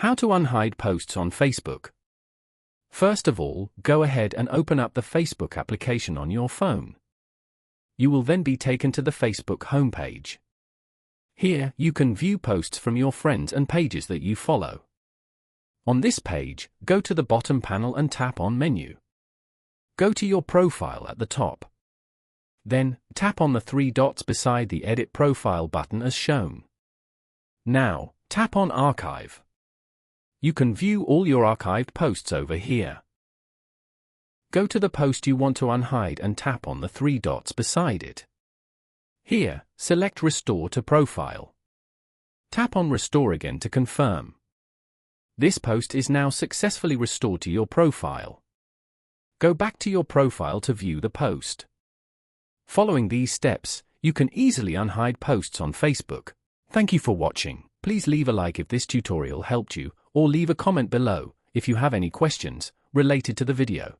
How to unhide posts on Facebook. First of all, go ahead and open up the Facebook application on your phone. You will then be taken to the Facebook homepage. Here, you can view posts from your friends and pages that you follow. On this page, go to the bottom panel and tap on Menu. Go to your profile at the top. Then, tap on the three dots beside the Edit Profile button as shown. Now, tap on Archive. You can view all your archived posts over here. Go to the post you want to unhide and tap on the three dots beside it. Here, select Restore to Profile. Tap on Restore again to confirm. This post is now successfully restored to your profile. Go back to your profile to view the post. Following these steps, you can easily unhide posts on Facebook. Thank you for watching. Please leave a like if this tutorial helped you, or leave a comment below if you have any questions related to the video.